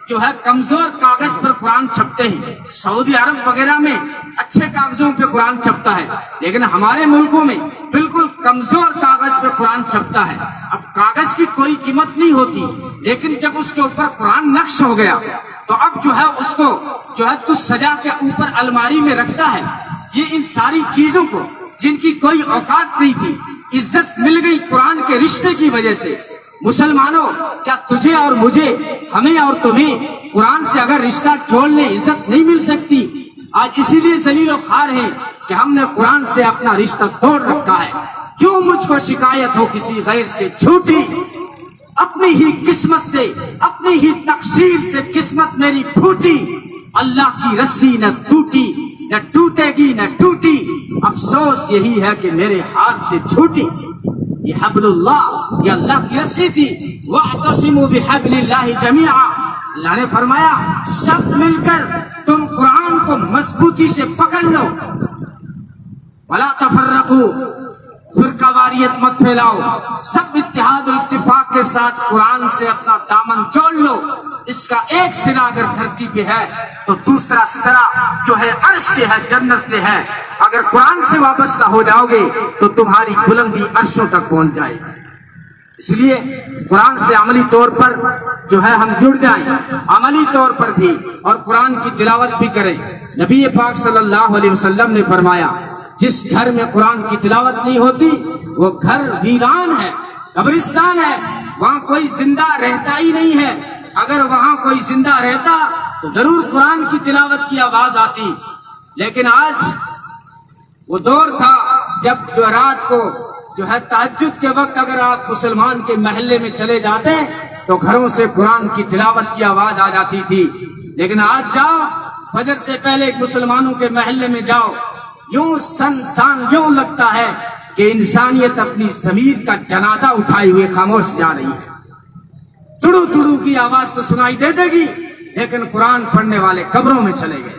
جو ہے کمزور کاغذ پر قرآن چھپتے ہیں. سعودی عرب وغیرہ میں اچھے کاغذوں پہ قرآن چھپتا ہے، لیکن ہمارے ملکوں میں بالکل کمزور کاغذ پہ قرآن چھپتا ہے. اب کاغذ کی کوئی قیمت نہیں ہوتی، لیکن جب اس کے اوپر قرآن نقش ہو گیا تو اب جو ہے اس کو جو ہے تو سجا کے اوپر الماری میں رکھتا ہے. یہ ان ساری چیزوں کو جن کی کوئی اوقات نہیں تھی عزت مل گئی قرآن کے رشتے کی وجہ سے. مسلمانوں، کیا تجھے اور مجھے، ہمیں اور تمہیں قرآن سے اگر رشتہ جوڑ لے عزت نہیں مل سکتی؟ آج اسی لیے ذلیل و خوار ہیں کہ ہم نے قرآن سے اپنا رشتہ توڑ رکھا ہے. کیوں مجھ کو شکایت ہو کسی غیر سے جھوٹی؟ اپنی ہی قسمت سے، اپنی ہی تقصیر سے قسمت میری پھوٹی. اللہ کی رسی نہ ٹوٹی، نہ ٹوٹے گی نہ ٹوٹی، افسوس یہی ہے کہ میرے ہاتھ سے چھوٹی. یہ حبل اللہ، یہ اللہ کی رسی تھی. وَاعْتَصِمُوا بِحَبْلِ اللَّهِ جَمِيعًا، اللہ نے فرمایا سب مل کر تم قرآن کو مضبوطی سے پکڑ لو. وَلَا تَفَرَّقُوا، فرقہ واریت مت پھیلاؤ، سب اتحاد و اتفاق کے ساتھ قرآن سے اپنا دامن جوڑ لو. اس کا ایک سرا اگر دھرتی پہ ہے تو دوسرا سرا جو ہے عرش سے ہے، جنت سے ہے. اگر قرآن سے وابستہ ہو جاؤ گے تو تمہاری بلندی عرشوں تک پہنچ جائے گی. اس لیے قرآن سے عملی طور پر جو ہے ہم جڑ جائیں، عملی طور پر بھی، اور قرآن کی تلاوت بھی کریں. نبی پاک صلی اللہ علیہ وسلم نے فرمایا جس گھر میں قرآن کی تلاوت نہیں ہوتی وہ گھر ویران ہے، قبرستان ہے، وہاں کوئی زندہ رہتا ہی نہیں ہے. اگر وہاں کوئی زندہ رہتا تو ضرور قرآن کی تلاوت کی آواز آتی. لیکن آج وہ دور تھا جب جو رات کو جو ہے تہجد کے وقت اگر آپ مسلمان کے محلے میں چلے جاتے تو گھروں سے قرآن کی تلاوت کی آواز آ جاتی تھی. لیکن آج جاؤ، فجر سے پہلے مسلمانوں کے محلے میں جاؤ، یوں سنسان یوں لگتا ہے کہ انسانیت اپنی ضمیر کا جنازہ اٹھائے ہوئے خاموش جا رہی ہے. تڑو تڑو کی آواز تو سنائی دے دے گی، لیکن قرآن پڑھنے والے قبروں میں چلے گئے.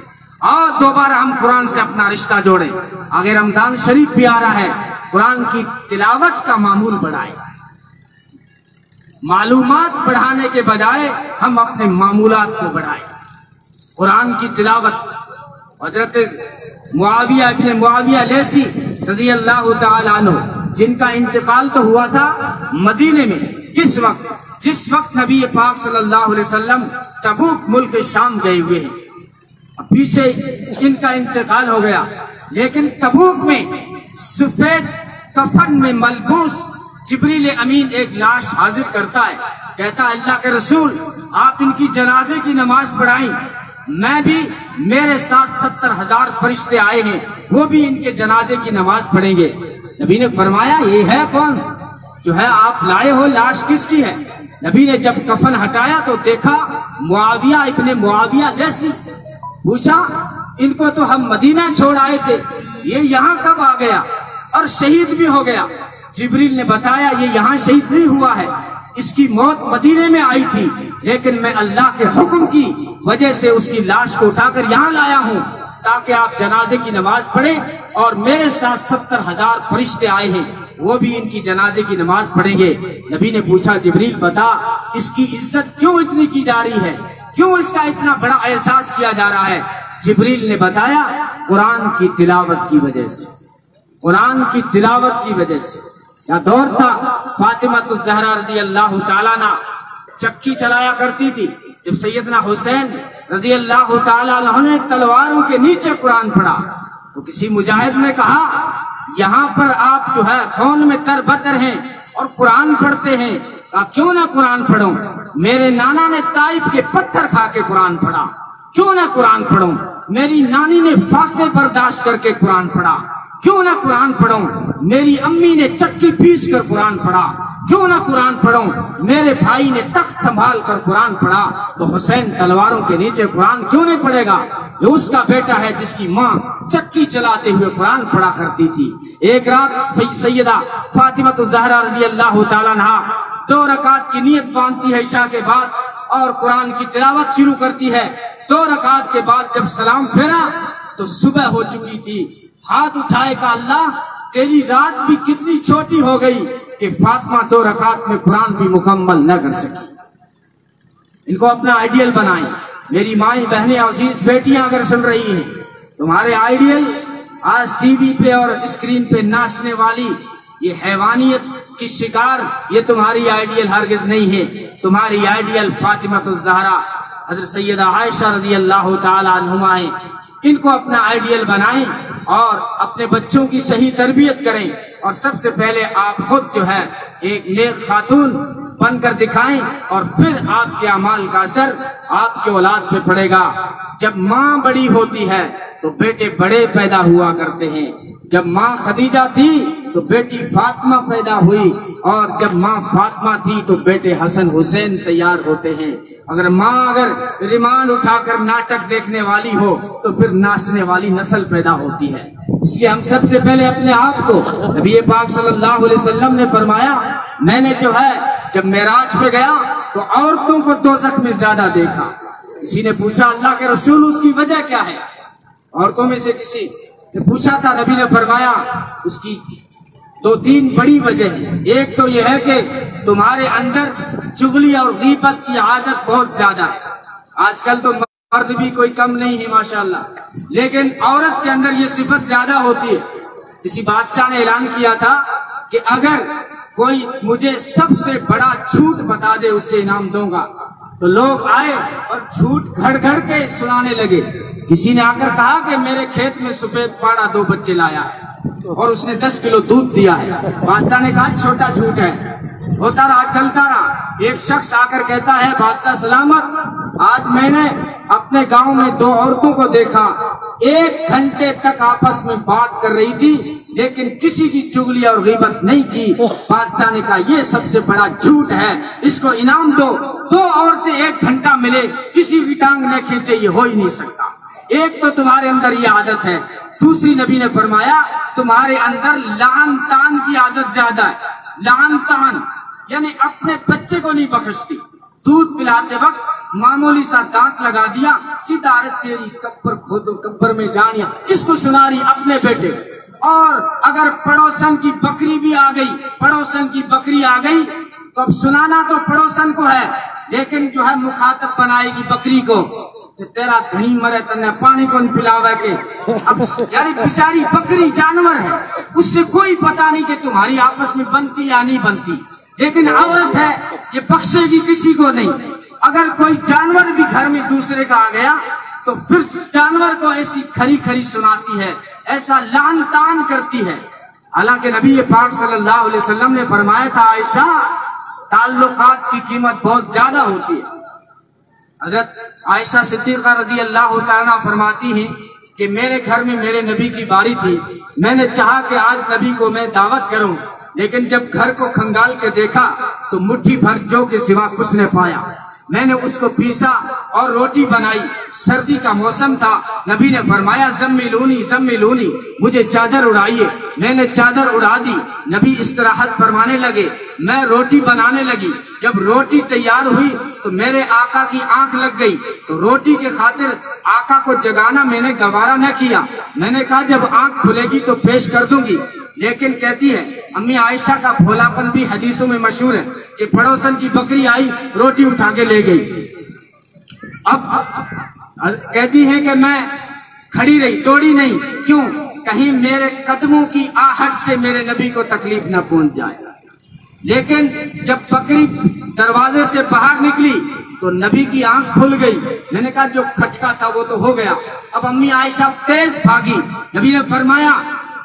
اور دوبارہ ہم قرآن سے اپنا رشتہ جوڑیں. اگر رمضان شریف بھی آ رہا ہے، قرآن کی تلاوت کا معمول بڑھائیں. معلومات بڑھانے کے بجائے ہم اپنے معمولات کو بڑھائیں. قرآن کی تلاوت، حضرت معاویہ ابن معاویہ لیسی رضی اللہ تعالیٰ عنہ جن کا انتقال تو ہوا تھا مدینے میں، کس وقت؟ جس وقت نبی پاک صلی اللہ علیہ وسلم تبوک ملک شام گئے ہوئے ہیں، پیچھے ان کا انتقال ہو گیا، لیکن تبوک میں سفید کفن میں ملبوس جبریل امین ایک لاش حاضر کرتا ہے، کہتا ہے اللہ کے رسول آپ ان کی جنازے کی نماز پڑھائیں، میں بھی میرے ساتھ 70,000 فرشتے آئے ہیں، وہ بھی ان کے جنازے کی نماز پڑھیں گے۔ نبی نے فرمایا یہ ہے کون جو ہے آپ لائے ہو، لاش کس کی ہے؟ نبی نے جب کفن ہٹایا تو دیکھا معاویہ ابن معاویہ لیسی، پوچھا ان کو تو ہم مدینہ چھوڑ آئے تھے، یہ یہاں کب آ گیا اور شہید بھی ہو گیا؟ جبریل نے بتایا یہ یہاں شہید نہیں ہوا ہے، اس کی موت مدینے میں آئی تھی، لیکن میں اللہ کے حکم کی وجہ سے اس کی لاش کو اٹھا کر یہاں لایا ہوں تاکہ آپ جنازے کی نماز پڑھیں، اور میرے ساتھ 70,000 فرشتے آئے ہیں، وہ بھی ان کی جنازے کی نماز پڑھیں گے۔ نبی نے پوچھا جبریل بتا اس کی عزت کیوں اتنی کی جا رہی ہے، کیوں اس کا اتنا بڑا احساس کیا جا رہا ہے؟ جبریل نے بتایا قرآن کی تلاوت کی وجہ سے، قرآن کی تلاوت کی وجہ سے۔ یا دور تھا فاطمہ الزہرا رضی اللہ تعالیٰ عنہ چکی چلایا کرتی تھی، جب سیدنا حسین رضی اللہ تعالیٰ عنہ نے تلواروں کے نیچے قرآن پڑھا تو کسی مجاہد نے کہا یہاں پر آپ جو ہے خون میں تر بتر ہیں اور قرآن پڑھتے ہیں، کہا کیوں نہ قرآن پڑھوں، میرے نانا نے طائف کے پتھر کھا کے قرآن پڑھا، کیوں نہ قرآن پڑھوں، میری نانی نے فاقے برداشت کر کے قرآن پڑھا، کیوں نہ قرآن پڑھوں، میری امی نے چکی پیس کر قرآن پڑھا، کیوں نہ قرآن پڑھوں، میرے بھائی نے تخت سنبھال کر قرآن پڑھا، تو حسین تلواروں کے نیچے قرآن کیوں نہیں پڑھے گا؟ یہ اس کا بیٹا ہے جس کی ماں چکی چلاتے ہوئے قرآن پڑھا کرتی تھی۔ ایک رات سیدہ فاطمہ الزہرا رضی اللہ تعالیٰ عنہ 2 رکعت کی نیت باندھتی ہے عشاء کے بعد اور قرآن کی تلاوت شروع کرتی ہے۔ 2 رکعت کے بعد جب سلام پھیرا تو صبح ہو چکی تھی، ہاتھ اٹھائے کہا اللہ تیری رات بھی کتنی چھوٹی ہو گئی کہ فاطمہ 2 رکعت میں قرآن بھی مکمل نہ کر سکی۔ ان کو اپنا آئیڈیل بنائیں۔ میری مائیں بہنیں عزیز بیٹیاں اگر سن رہی ہیں، تمہارے آئیڈیل آج ٹی وی پہ اور اسکرین پہ ناچنے والی یہ حیوانیت کی شکار یہ تمہاری آئیڈیل ہرگز نہیں ہے۔ تمہاری آئیڈیل فاطمہ الزہرا حضرت سیدہ عائشہ رضی اللہ تعالی عنہما ہیں۔ ان کو اپنا آئیڈیل بنائیں اور اپنے بچوں کی صحیح تربیت کریں، اور سب سے پہلے آپ خود جو ہے ایک نیک خاتون بن کر دکھائیں، اور پھر آپ کے اعمال کا اثر آپ کے اولاد پہ پڑے گا۔ جب ماں بڑی ہوتی ہے تو بیٹے بڑے پیدا ہوا کرتے ہیں۔ جب ماں خدیجہ تھی تو بیٹی فاطمہ پیدا ہوئی، اور جب ماں فاطمہ تھی تو بیٹے حسن حسین تیار ہوتے ہیں۔ اگر ماں ریمانڈ اٹھا کر ناٹک دیکھنے والی ہو تو پھر ناچنے والی نسل پیدا ہوتی ہے۔ اس لیے ہم سب سے پہلے اپنے آپ کو، نبی پاک صلی اللہ علیہ وسلم نے فرمایا میں نے جو ہے جب معراج پہ گیا تو عورتوں کو دوزخ میں زیادہ دیکھا۔ کسی نے پوچھا اللہ کے رسول اس کی وجہ کیا ہے؟ عورتوں میں سے کسی نے پوچھا تھا، نبی نے فرمایا اس کی 2-3 بڑی وجہ ہیں۔ ایک تو یہ ہے کہ تمہارے اندر چغلی اور غیبت کی عادت بہت زیادہ ہے۔ آج کل تو مرد بھی کوئی کم نہیں ہے ماشاءاللہ، لیکن عورت کے اندر یہ صفت زیادہ ہوتی ہے۔ کسی بادشاہ نے اعلان کیا تھا کہ اگر کوئی مجھے سب سے بڑا جھوٹ بتا دے اس سے انعام دوں گا، تو لوگ آئے اور جھوٹ گھڑ گھڑ کے سنانے لگے۔ کسی نے آ کر کہا کہ میرے کھیت میں سفید پاڑا 2 بچے لایا ہے اور اس نے 10 کلو دودھ دیا ہے۔ بادشاہ نے کہا چھوٹا جھوٹ ہے۔ ہوتا رہا، چلتا رہا۔ ایک شخص آ کر کہتا ہے بادشاہ سلامت، آج میں نے اپنے گاؤں میں 2 عورتوں کو دیکھا، 1 گھنٹے تک آپس میں بات کر رہی تھی لیکن کسی کی چغلی اور غیبت نہیں کی۔ بادشاہ نے کہا یہ سب سے بڑا جھوٹ ہے، اس کو انعام دو۔ 2 عورتیں 1 گھنٹہ ملے، کسی بھی ٹانگ نہ کھینچے، یہ ہو ہی نہیں سکتا۔ ایک تو تمہارے اندر یہ عادت ہے، دوسری نبی نے فرمایا تمہارے اندر لعن تان کی عادت زیادہ ہے۔ لعن تان یعنی اپنے بچے کو نہیں بخشتی، دودھ پلاتے وقت معمولی سا دانت لگا دیا، سیدھا عورت تیری کبر کھودو کبر میں جانیا، کس کو سنا رہی؟ اپنے بیٹے۔ اور اگر پڑوسن کی بکری بھی آ گئی، پڑوسن کی بکری آ گئی تو اب سنانا تو پڑوسن کو ہے، لیکن جو ہے مخاطب بنائے گی بکری کو کہ تیرا دھنی مرے تنے پانی کون پلاوے کے۔ اب یعنی بیچاری بکری جانور ہے، اس سے کوئی پتا نہیں کہ تمہاری آپس میں بنتی یا نہیں بنتی، لیکن عورت ہے یہ بخشے گی کسی کو نہیں۔ اگر کوئی جانور بھی گھر میں دوسرے کا آ گیا تو پھر جانور کو ایسی کھری کھری سناتی ہے، ایسا لعن طعن کرتی ہے۔ حالانکہ نبی پاک صلی اللہ علیہ وسلم نے فرمایا تھا عائشہ تعلقات کی قیمت بہت زیادہ ہوتی ہے۔ حضرت عائشہ صدیقہ رضی اللہ تعالیٰ فرماتی ہیں کہ میرے گھر میں میرے نبی کی باری تھی، میں نے چاہا کہ آج نبی کو میں دعوت کروں، لیکن جب گھر کو کھنگال کے دیکھا تو مٹھی بھر جو کے سوا کچھ نہ پایا۔ میں نے اس کو پیسا اور روٹی بنائی، سردی کا موسم تھا، نبی نے فرمایا زملونی زملونی، مجھے چادر اڑائیے، میں نے چادر اڑا دی، نبی استراحت فرمانے لگے، میں روٹی بنانے لگی، جب روٹی تیار ہوئی تو میرے آقا کی آنکھ لگ گئی، تو روٹی کے خاطر آقا کو جگانا میں نے گوارا نہ کیا، میں نے کہا جب آنکھ کھلے گی تو پیش کر دوں گی۔ لیکن کہتی ہے امی عائشہ کا بھولاپن بھی حدیثوں میں مشہور ہے کہ پڑوسن کی بکری آئی روٹی اٹھا کے لے گئی، اب کہتی ہے کہ میں کھڑی رہی، دوڑی نہیں، کیوں؟ کہیں میرے قدموں کی آہٹ سے میرے نبی کو تکلیف نہ پہنچ جائے۔ لیکن جب بکری دروازے سے باہر نکلی تو نبی کی آنکھ کھل گئی، میں نے کہا جو کھٹکا تھا وہ تو ہو گیا۔ اب امی عائشہ تیز بھاگی، نبی نے فرمایا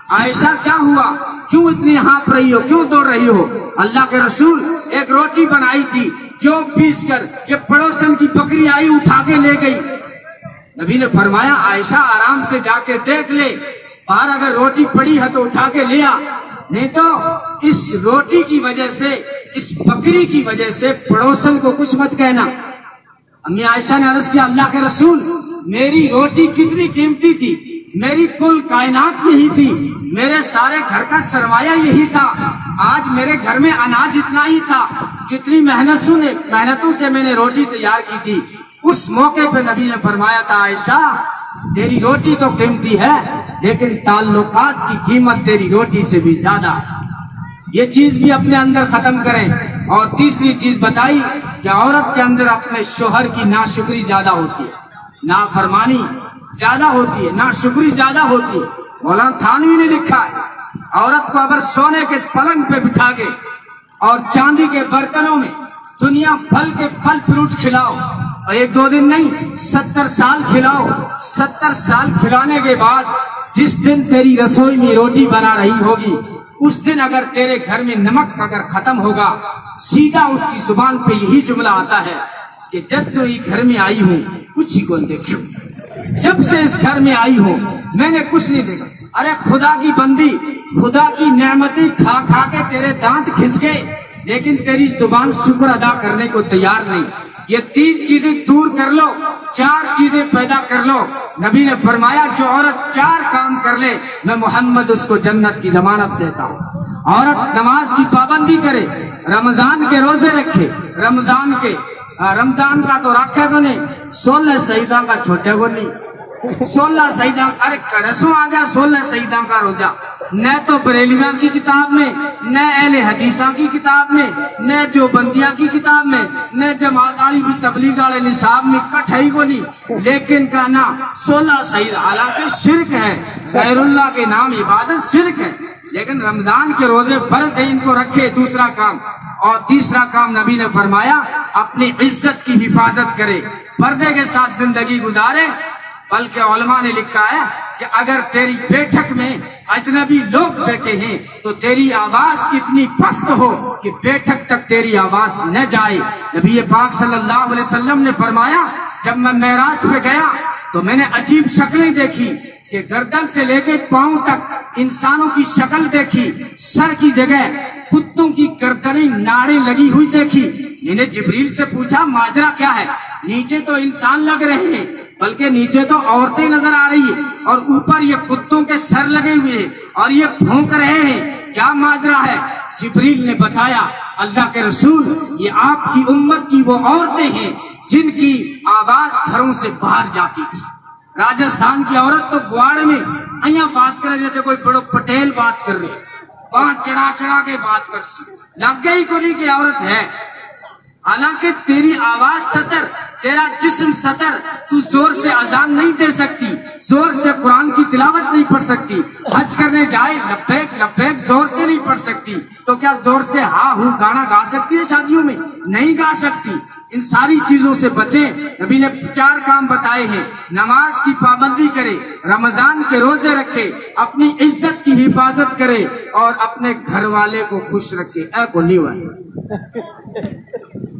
عائشہ کیا ہوا، کیوں اتنی ہانپ رہی ہو، کیوں دوڑ رہی ہو؟ اللہ کے رسول ایک روٹی بنائی تھی جو پیس کر یہ پڑوسن کی بکری آئی اٹھا کے لے گئی۔ نبی نے فرمایا عائشہ آرام سے جا کے دیکھ لے، باہر اگر روٹی پڑی ہے تو اٹھا کے لیا، نہیں تو اس روٹی کی وجہ سے، اس بکری کی وجہ سے پڑوسن کو کچھ مت کہنا۔ امی عائشہ نے عرض کیا اللہ کے رسول میری روٹی کتنی قیمتی تھی، میری کل کائنات یہی تھی، میرے سارے گھر کا سرمایہ یہی تھا، آج میرے گھر میں اناج اتنا ہی تھا، کتنی محنتوں سے میں نے روٹی تیار کی تھی۔ اس موقع پہ نبی نے فرمایا تھا عائشہ تیری روٹی تو قیمتی ہے لیکن تعلقات کی قیمت تیری روٹی سے بھی زیادہ ہے۔ یہ چیز بھی اپنے اندر ختم کریں۔ اور تیسری چیز بتائی کہ عورت کے اندر اپنے شوہر کی ناشکری زیادہ ہوتی ہے، نافرمانی زیادہ ہوتی ہے، ناشکری زیادہ ہوتی ہے۔ مولانا تھانوی نے لکھا ہے عورت کو اگر سونے کے پلنگ پہ بٹھا کے اور چاندی کے برتنوں میں دنیا بھر کے پھل فروٹ کھلاؤ، اور ایک دو دن نہیں 70 سال کھلاؤ، 70 سال کھلانے کے بعد جس دن تیری رسوئی میں روٹی بنا رہی ہوگی اس دن اگر تیرے گھر میں نمک اگر ختم ہوگا، سیدھا اس کی زبان پہ یہی جملہ آتا ہے کہ جب سے یہ گھر میں آئی ہوں کچھ ہی کو دیکھو، جب سے اس گھر میں آئی ہوں میں نے کچھ نہیں دیکھا۔ ارے خدا کی بندی، خدا کی نعمتیں کھا کھا کے تیرے دانت گھس گئے لیکن تیری زبان شکر ادا کرنے کو تیار نہیں۔ یہ 3 چیزیں دور کر لو، 4 چیزیں پیدا کر لو۔ نبی نے فرمایا جو عورت 4 کام کر لے میں محمد اس کو جنت کی ضمانت دیتا ہوں۔ عورت نماز کی پابندی کرے، رمضان کے روزے رکھے، رمضان کا تو رکھے گا نہیں، 16 سیدہ کا چھوٹے گا نہیں، 16 سیدہ، ارے کڑسوں آ گیا 16 سیدہ کا روزہ، نہ تو بریلیاں کی کتاب میں، نہ اہل حدیثاں کی کتاب میں، نہ دیوبندیاں کی کتاب میں، نہ جماعت والی بھی تبلیغ والے نصاب میں کٹھائی کو نہیں، لیکن کہنا 16 سیدہ، حالانکہ شرک ہے، غیر اللہ کے نام عبادت شرک ہے، لیکن رمضان کے روزے فرض ہیں، ان کو رکھے۔ دوسرا کام اور تیسرا کام نبی نے فرمایا اپنی عزت کی حفاظت کرے، پردے کے ساتھ زندگی گزارے۔ بلکہ علماء نے لکھا ہے کہ اگر تیری بیٹھک میں اجنبی لوگ بیٹھے ہیں تو تیری آواز اتنی پست ہو کہ بیٹھک تک تیری آواز نہ جائے۔ نبی پاک صلی اللہ علیہ وسلم نے فرمایا جب میں معراج پہ گیا تو میں نے عجیب شکلیں دیکھی کہ گردن سے لے کے پاؤں تک انسانوں کی شکل دیکھی، سر کی جگہ کتوں کی گردنیں ناڑیں لگی ہوئی دیکھی۔ میں نے جبریل سے پوچھا ماجرا کیا ہے؟ نیچے تو انسان لگ رہے ہیں بلکہ نیچے تو عورتیں نظر آ رہی ہیں اور اوپر یہ کتوں کے سر لگے ہوئے ہیں اور یہ بھونک رہے ہیں، کیا ماجرا ہے؟ جبریل نے بتایا اللہ کے رسول یہ آپ کی امت کی وہ عورتیں ہیں جن کی آواز گھروں سے باہر جاتی تھی۔ راجستھان کی عورت تو گواڑ میں ایاں بات کرے جیسے کوئی بڑو پٹیل بات کر رہے، بات چڑھا چڑھا کے بات کر سی، لگ گئی کو نہیں کہ عورت ہے، حالانکہ تیری آواز سطر، تیرا جسم سطر، تو زور سے اذان نہیں دے سکتی، زور سے قرآن کی تلاوت نہیں پڑھ سکتی، حج کرنے جائے لبیک لبیک زور سے نہیں پڑھ سکتی، تو کیا زور سے ہاں ہوں گانا گا سکتی ہے؟ شادیوں میں نہیں گا سکتی۔ ان ساری چیزوں سے بچیں۔ نبی نے 4 کام بتائے ہیں، نماز کی پابندی کرے، رمضان کے روزے رکھے، اپنی عزت کی حفاظت کرے اور اپنے گھر والے کو خوش رکھے۔ اے گلی والے،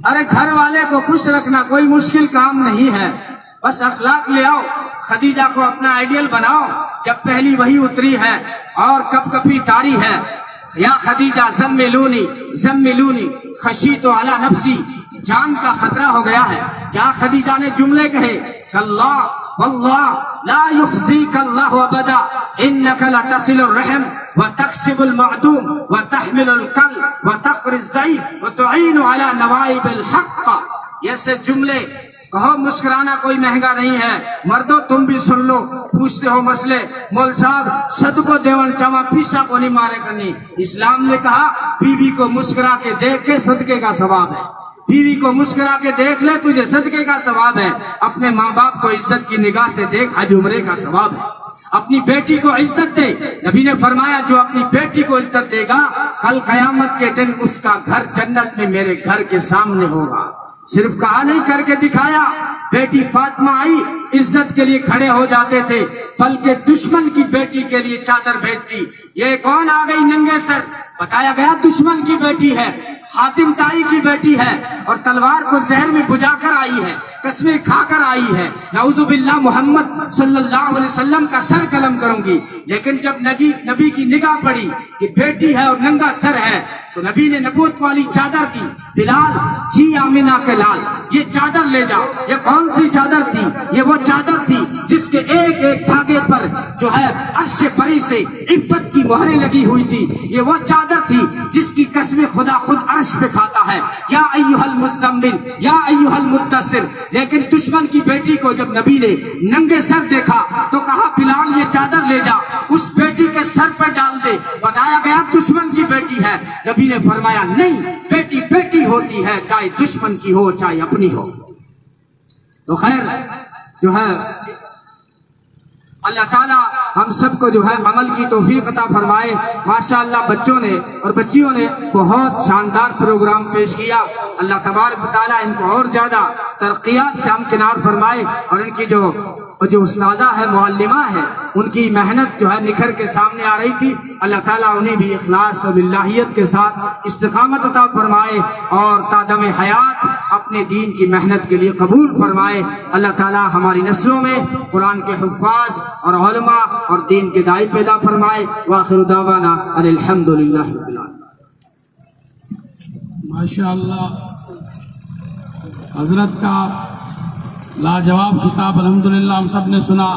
ارے گھر والے کو خوش رکھنا کوئی مشکل کام نہیں ہے، بس اخلاق لے آؤ۔ خدیجہ کو اپنا آئیڈیل بناؤ جب پہلی وحی اتری ہے اور کب کبھی طاری ہے، یا خدیجہ زملونی زملونی خشیت علی نفسی، جان کا خطرہ ہو گیا ہے۔ کیا خدیجہ نے جملے کہے؟ کاللہ واللہ لا یخزیک اللہ ابدا انک لتصل الرحم وتکسب المعدوم وتحمل الکل وتقری الضعیف وتعین علی نوائب الحق۔ یہ جملے کہو، مسکرانا کوئی مہنگا نہیں ہے۔ مردوں تم بھی سن لو، پوچھتے ہو مسئلے، مول صاحب صدقو دیون چاما پیسا کو نہیں مارے کرنی۔ اسلام نے کہا بیوی کو مسکرا کے دیکھ کے صدقے کا ثواب ہے، بیوی کو مسکرا کے دیکھ لے تجھے صدقے کا ثواب ہے۔ اپنے ماں باپ کو عزت کی نگاہ سے دیکھ، حج عمرے کا ثواب ہے۔ اپنی بیٹی کو عزت دے، نبی نے فرمایا جو اپنی بیٹی کو عزت دے گا کل قیامت کے دن اس کا گھر جنت میں میرے گھر کے سامنے ہوگا۔ صرف کہا نہیں، کر کے دکھایا۔ بیٹی فاطمہ آئی، عزت کے لیے کھڑے ہو جاتے تھے، بلکہ دشمن کی بیٹی کے لیے چادر بھیجتی۔ یہ کون آ گئی ننگے سر؟ بتایا گیا دشمن کی بیٹی ہے، حاتم تائی کی بیٹی ہے، اور تلوار کو زہر میں بجھا کر آئی ہے، قسمیں کھا کر آئی ہے۔ نعوذ باللہ محمد صلی اللہ علیہ وسلم کا سر قلم کروں گی۔ لیکن جب نبی کی نگاہ پڑی کہ بیٹی ہے اور ننگا سر ہے، تو نبی نے نبوت والی چادر دی۔ بلال، جی آمینہ کے لال، یہ چادر لے جاؤ۔ یہ کون سی چادر تھی؟ یہ وہ چادر تھی جس کے ایک ایک دھاگے پر جو ہے عرش پری سے عفت کی مہریں لگی ہوئی تھی۔ یہ وہ چادر تھی جس کی قسم خدا خود عرش پہ کھاتا ہے، یا ایھا المزمل یا ایھا المدثر۔ لیکن دشمن کی بیٹی کو جب نبی نے ننگے سر دیکھا تو کہا بلال یہ چادر لے جا، اس بیٹی کے سر پہ ڈال دے۔ بتایا گیا دشمن کی بیٹی ہے، نبی نے فرمایا نہیں، بیٹی بیٹی ہوتی ہے، چاہے دشمن کی ہو چاہے اپنی ہو۔ تو خیر جو ہے اللہ تعالیٰ ہم سب کو جو ہے عمل کی توفیق عطا فرمائے۔ ماشاءاللہ بچوں نے اور بچیوں نے بہت شاندار پروگرام پیش کیا۔ اللہ تبارک و تعالیٰ ان کو اور زیادہ ترقیات سے ہمکنار فرمائے، اور ان کی جو استاذہ ہے، معلمہ ہے، ان کی محنت جو ہے نکھر کے سامنے آ رہی تھی۔ اللہ تعالیٰ انہیں بھی اخلاص و باللہیت کے ساتھ استقامت عطا فرمائے اور تا دم حیات اپنے دین کی محنت کے لیے قبول فرمائے۔ اللہ تعالیٰ ہماری نسلوں میں قرآن کے حفاظ اور علماء اور دین کے داعی پیدا فرمائے۔ وآخر دعوانا ان الحمدللہ رب العالمین۔ ماشاءاللہ حضرت کا لاجواب خطاب الحمدللہ ہم سب نے سنا۔